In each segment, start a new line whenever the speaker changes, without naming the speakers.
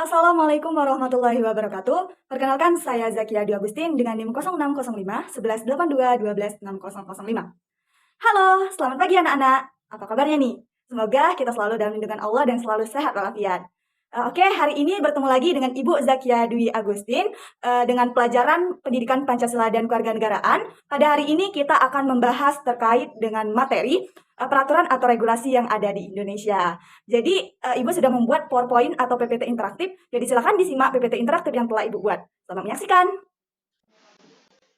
Assalamualaikum warahmatullahi wabarakatuh. Perkenalkan, saya Zakia Dwi Agustin dengan NIM 0605 1182 126005. Halo, selamat pagi anak-anak. Apa kabarnya nih? Semoga kita selalu dalam lindungan Allah dan selalu sehat walafiat. Oke, hari ini bertemu lagi dengan Ibu Zakia Dwi Agustin dengan pelajaran Pendidikan Pancasila dan Kewarganegaraan. Pada hari ini kita akan membahas terkait dengan materi peraturan atau regulasi yang ada di Indonesia. Jadi, Ibu sudah membuat PowerPoint atau PPT interaktif. Jadi silakan disimak PPT interaktif yang telah Ibu buat. Selamat menyaksikan.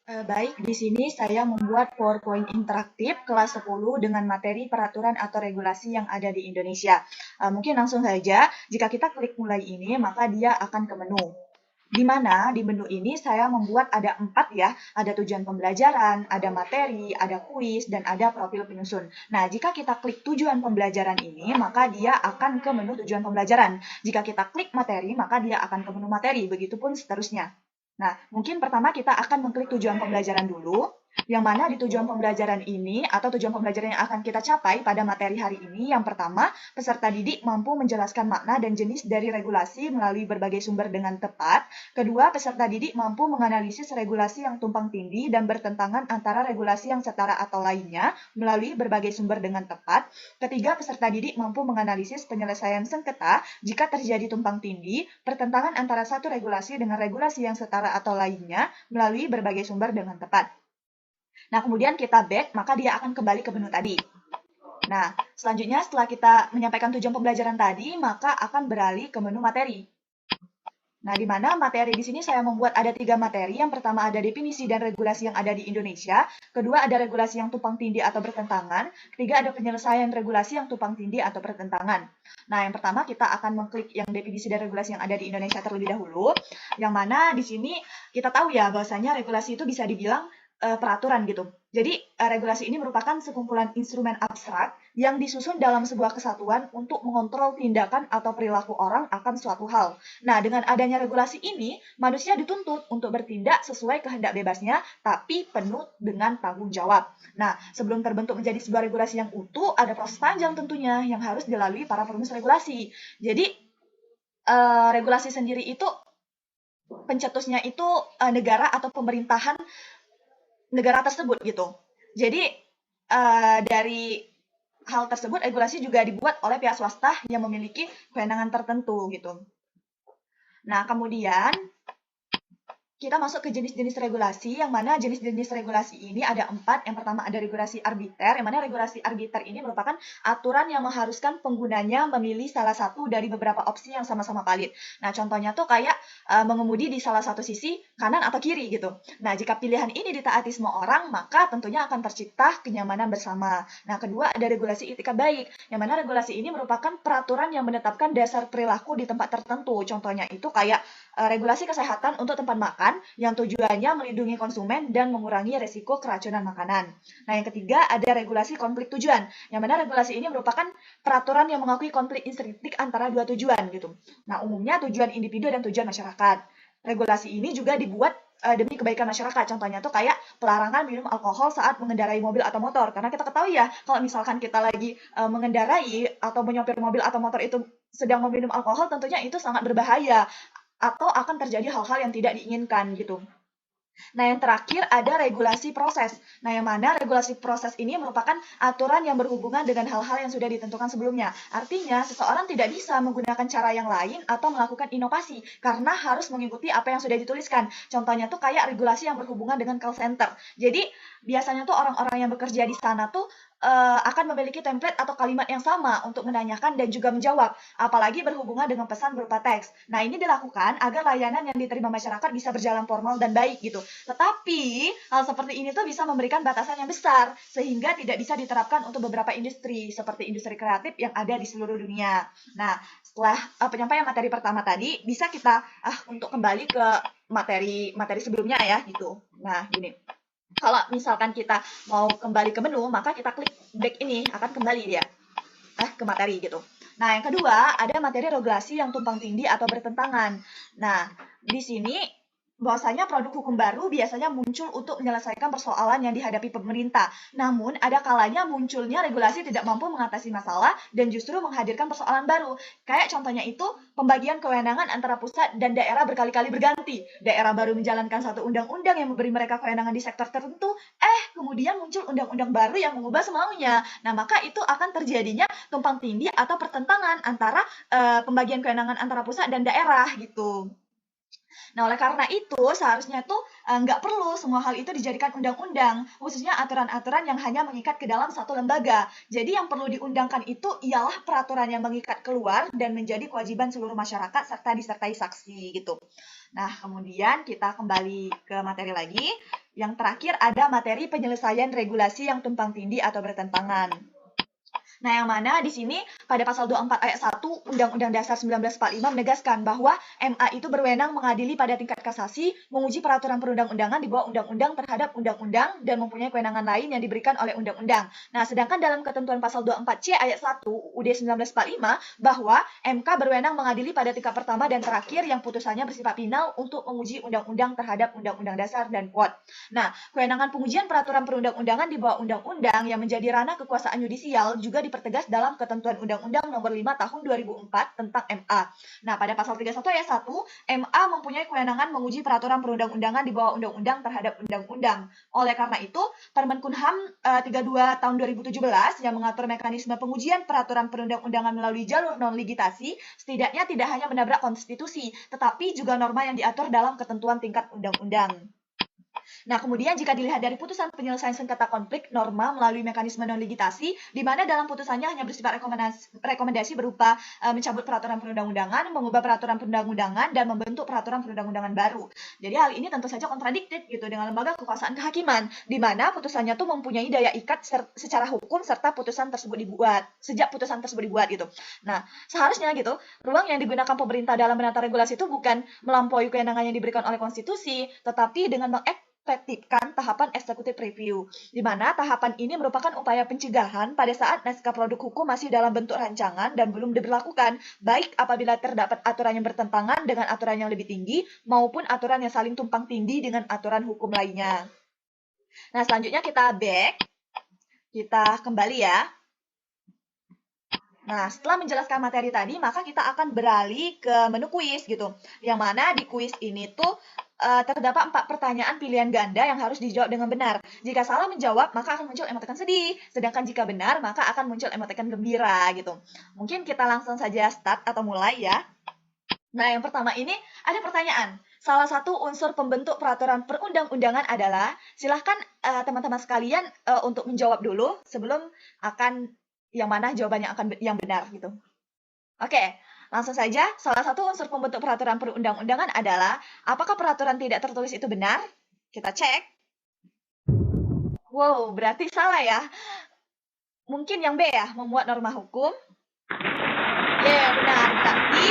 Baik, di sini saya membuat PowerPoint interaktif kelas 10 dengan materi peraturan atau regulasi yang ada di Indonesia. Mungkin langsung saja, jika kita klik mulai ini, maka dia akan ke menu. Di mana di menu ini saya membuat ada 4 ya, ada tujuan pembelajaran, ada materi, ada kuis, dan ada profil penyusun. Nah, jika kita klik tujuan pembelajaran ini, maka dia akan ke menu tujuan pembelajaran. Jika kita klik materi, maka dia akan ke menu materi, begitupun seterusnya. Nah, mungkin pertama kita akan mengklik tujuan pembelajaran dulu, yang mana di tujuan pembelajaran ini atau tujuan pembelajaran yang akan kita capai pada materi hari ini, yang pertama, peserta didik mampu menjelaskan makna dan jenis dari regulasi melalui berbagai sumber dengan tepat. Kedua, peserta didik mampu menganalisis regulasi yang tumpang tindih dan bertentangan antara regulasi yang setara atau lainnya melalui berbagai sumber dengan tepat. Ketiga, peserta didik mampu menganalisis penyelesaian sengketa jika terjadi tumpang tindih, pertentangan antara satu regulasi dengan regulasi yang setara atau lainnya melalui berbagai sumber dengan tepat. Nah, kemudian kita back, maka dia akan kembali ke menu tadi. Nah, selanjutnya setelah kita menyampaikan tujuan pembelajaran tadi, maka akan beralih ke menu materi. Nah, di mana materi di sini saya membuat ada 3 materi. Yang pertama ada definisi dan regulasi yang ada di Indonesia. Kedua ada regulasi yang tumpang tindih atau bertentangan. Ketiga ada penyelesaian regulasi yang tumpang tindih atau bertentangan. Nah, yang pertama kita akan mengklik yang definisi dan regulasi yang ada di Indonesia terlebih dahulu. Yang mana di sini kita tahu ya bahwasanya regulasi itu bisa dibilang peraturan gitu. Jadi regulasi ini merupakan sekumpulan instrumen abstrak yang disusun dalam sebuah kesatuan untuk mengontrol tindakan atau perilaku orang akan suatu hal. Nah, dengan adanya regulasi ini, manusia dituntut untuk bertindak sesuai kehendak bebasnya, tapi penuh dengan tanggung jawab. Nah, sebelum terbentuk menjadi sebuah regulasi yang utuh, ada proses panjang tentunya yang harus dilalui para perumus regulasi. Jadi, regulasi sendiri itu pencetusnya itu negara atau pemerintahan negara tersebut gitu. Jadi dari hal tersebut regulasi juga dibuat oleh pihak swasta yang memiliki kewenangan tertentu gitu. Nah, kemudian kita masuk ke jenis-jenis regulasi, yang mana jenis-jenis regulasi ini ada 4. Yang pertama ada regulasi arbiter, yang mana regulasi arbiter ini merupakan aturan yang mengharuskan penggunanya memilih salah satu dari beberapa opsi yang sama-sama valid. Nah, contohnya tuh kayak mengemudi di salah satu sisi kanan atau kiri gitu. Nah, jika pilihan ini ditaati semua orang, maka tentunya akan tercipta kenyamanan bersama. Nah, kedua ada regulasi itikat baik, yang mana regulasi ini merupakan peraturan yang menetapkan dasar perilaku di tempat tertentu. Contohnya itu kayak regulasi kesehatan untuk tempat makan yang tujuannya melindungi konsumen dan mengurangi resiko keracunan makanan. Nah, yang ketiga ada regulasi konflik tujuan, yang mana regulasi ini merupakan peraturan yang mengakui konflik intrinsik antara dua tujuan gitu. Nah, umumnya tujuan individu dan tujuan masyarakat. Regulasi ini juga dibuat demi kebaikan masyarakat. Contohnya tuh kayak pelarangan minum alkohol saat mengendarai mobil atau motor. Karena kita ketahui ya, kalau misalkan kita lagi mengendarai atau menyopir mobil atau motor itu sedang meminum alkohol, tentunya itu sangat berbahaya atau akan terjadi hal-hal yang tidak diinginkan gitu. Nah, yang terakhir ada regulasi proses. Nah, yang mana regulasi proses ini merupakan aturan yang berhubungan dengan hal-hal yang sudah ditentukan sebelumnya. Artinya, seseorang tidak bisa menggunakan cara yang lain atau melakukan inovasi karena harus mengikuti apa yang sudah dituliskan. Contohnya tuh kayak regulasi yang berhubungan dengan call center. Jadi, biasanya tuh orang-orang yang bekerja di sana tuh akan memiliki template atau kalimat yang sama untuk menanyakan dan juga menjawab, apalagi berhubungan dengan pesan berupa teks. Nah, ini dilakukan agar layanan yang diterima masyarakat bisa berjalan formal dan baik gitu. Tetapi, hal seperti ini tuh bisa memberikan batasan yang besar, sehingga tidak bisa diterapkan untuk beberapa industri, seperti industri kreatif yang ada di seluruh dunia. Nah, setelah penyampaian materi pertama tadi, bisa kita untuk kembali ke materi sebelumnya ya, gitu. Nah, gini. Kalau misalkan kita mau kembali ke menu, maka kita klik back ini, akan kembali dia ke materi gitu. Nah, yang kedua, ada materi regulasi yang tumpang tindih atau bertentangan. Nah, di sini bahwasanya produk hukum baru biasanya muncul untuk menyelesaikan persoalan yang dihadapi pemerintah. Namun, ada kalanya munculnya regulasi tidak mampu mengatasi masalah dan justru menghadirkan persoalan baru. Kayak contohnya itu, pembagian kewenangan antara pusat dan daerah berkali-kali berganti. Daerah baru menjalankan satu undang-undang yang memberi mereka kewenangan di sektor tertentu, kemudian muncul undang-undang baru yang mengubah semaunya. Nah, maka itu akan terjadinya tumpang tindih atau pertentangan antara pembagian kewenangan antara pusat dan daerah gitu. Nah, oleh karena itu seharusnya tuh nggak perlu semua hal itu dijadikan undang-undang, khususnya aturan-aturan yang hanya mengikat ke dalam satu lembaga. Jadi yang perlu diundangkan itu ialah peraturan yang mengikat keluar dan menjadi kewajiban seluruh masyarakat serta disertai saksi gitu. Nah, kemudian kita kembali ke materi lagi. Yang terakhir ada materi penyelesaian regulasi yang tumpang tindih atau bertentangan. Nah, yang mana di sini pada pasal 24 ayat 1 Undang-Undang Dasar 1945 menegaskan bahwa MA itu berwenang mengadili pada tingkat kasasi, menguji peraturan perundang-undangan di bawah undang-undang terhadap undang-undang dan mempunyai kewenangan lain yang diberikan oleh undang-undang. Nah, sedangkan dalam ketentuan pasal 24C ayat 1 UUD 1945 bahwa MK berwenang mengadili pada tingkat pertama dan terakhir yang putusannya bersifat final untuk menguji undang-undang terhadap undang-undang dasar dan kuat. Nah, kewenangan pengujian peraturan perundang-undangan di bawah undang-undang yang menjadi ranah kekuasaan yudisial juga dipertegas dalam ketentuan Undang-Undang Nomor 5 Tahun 2004 tentang MA. Nah, pada pasal 31 ayat 1, MA mempunyai kewenangan menguji peraturan perundang-undangan di bawah undang-undang terhadap undang-undang. Oleh karena itu, Permen-Kumham 32 tahun 2017 yang mengatur mekanisme pengujian peraturan perundang-undangan melalui jalur non-ligitasi setidaknya tidak hanya menabrak konstitusi, tetapi juga norma yang diatur dalam ketentuan tingkat undang-undang. Nah, kemudian jika dilihat dari putusan penyelesaian sengketa konflik norma melalui mekanisme non-ligitasi, di mana dalam putusannya hanya bersifat rekomendasi berupa mencabut peraturan perundang-undangan, mengubah peraturan perundang-undangan, dan membentuk peraturan perundang-undangan baru. Jadi hal ini tentu saja kontradiktif gitu dengan lembaga kekuasaan kehakiman, di mana putusannya tuh mempunyai daya ikat secara hukum serta sejak putusan tersebut dibuat gitu. Nah, seharusnya gitu, ruang yang digunakan pemerintah dalam menata regulasi itu bukan melampaui kewenangan yang diberikan oleh konstitusi, tetapi dengan mengefektifkan tahapan executive review, di mana tahapan ini merupakan upaya pencegahan pada saat naskah produk hukum masih dalam bentuk rancangan dan belum diberlakukan, baik apabila terdapat aturan yang bertentangan dengan aturan yang lebih tinggi, maupun aturan yang saling tumpang tindih dengan aturan hukum lainnya. Nah, selanjutnya kita kembali ya. Nah, setelah menjelaskan materi tadi, maka kita akan beralih ke menu kuis gitu. Yang mana di kuis ini tuh terdapat 4 pertanyaan pilihan ganda yang harus dijawab dengan benar. Jika salah menjawab, maka akan muncul emoticon sedih. Sedangkan jika benar, maka akan muncul emoticon gembira gitu. Mungkin kita langsung saja start atau mulai ya. Nah, yang pertama ini ada pertanyaan. Salah satu unsur pembentuk peraturan perundang-undangan adalah, silahkan teman-teman sekalian untuk menjawab dulu sebelum akan yang mana jawabannya akan yang benar gitu. Oke, langsung saja. Salah satu unsur pembentuk peraturan perundang-undangan adalah, apakah peraturan tidak tertulis itu benar? Kita cek. Wow, berarti salah ya. Mungkin yang B ya, membuat norma hukum. Benar. Berarti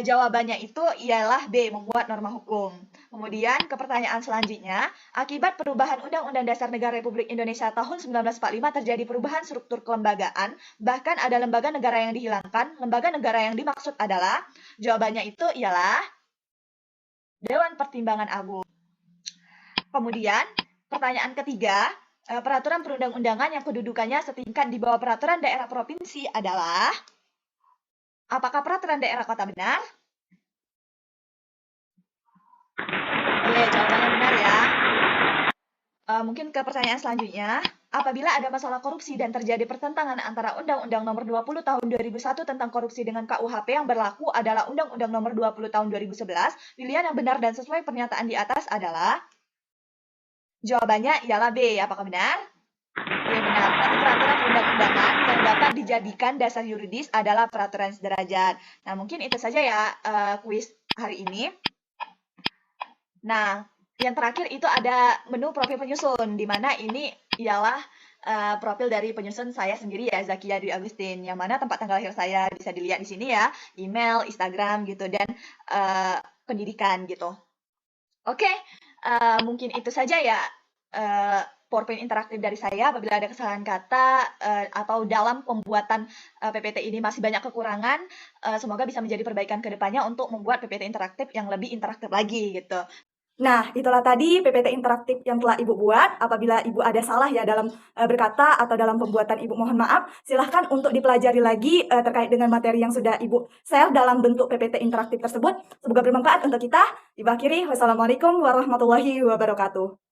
jawabannya itu ialah B, membuat norma hukum. Kemudian ke pertanyaan selanjutnya, akibat perubahan Undang-Undang Dasar Negara Republik Indonesia tahun 1945 terjadi perubahan struktur kelembagaan, bahkan ada lembaga negara yang dihilangkan. Lembaga negara yang dimaksud adalah, jawabannya itu ialah Dewan Pertimbangan Agung. Kemudian, pertanyaan ketiga, peraturan perundang-undangan yang kedudukannya setingkat di bawah peraturan daerah provinsi adalah, apakah peraturan daerah kota benar? Jawabannya benar ya. Mungkin ke pertanyaan selanjutnya. Apabila ada masalah korupsi dan terjadi pertentangan antara Undang-Undang Nomor 20 Tahun 2001 tentang korupsi dengan KUHP yang berlaku adalah Undang-Undang Nomor 20 Tahun 2011, pilihan yang benar dan sesuai pernyataan di atas adalah, jawabannya ialah B. Apakah benar? Benar. Berarti peraturan perundang-undangan yang dapat dijadikan dasar yuridis adalah peraturan sederajat. Nah, mungkin itu saja ya kuis hari ini. Nah, yang terakhir itu ada menu profil penyusun, di mana ini ialah profil dari penyusun saya sendiri ya, Zakia Dwi Agustin, yang mana tempat tanggal lahir saya bisa dilihat di sini ya, email, Instagram gitu, dan pendidikan gitu. Oke, mungkin itu saja ya PowerPoint interaktif dari saya. Apabila ada kesalahan kata atau dalam pembuatan PPT ini masih banyak kekurangan, semoga bisa menjadi perbaikan ke depannya untuk membuat PPT interaktif yang lebih interaktif lagi gitu.
Nah, itulah tadi PPT interaktif yang telah Ibu buat. Apabila Ibu ada salah ya dalam berkata atau dalam pembuatan Ibu, mohon maaf. Silahkan untuk dipelajari lagi terkait dengan materi yang sudah Ibu share dalam bentuk PPT interaktif tersebut. Semoga bermanfaat untuk kita. Ibu akhiri, wassalamualaikum warahmatullahi wabarakatuh.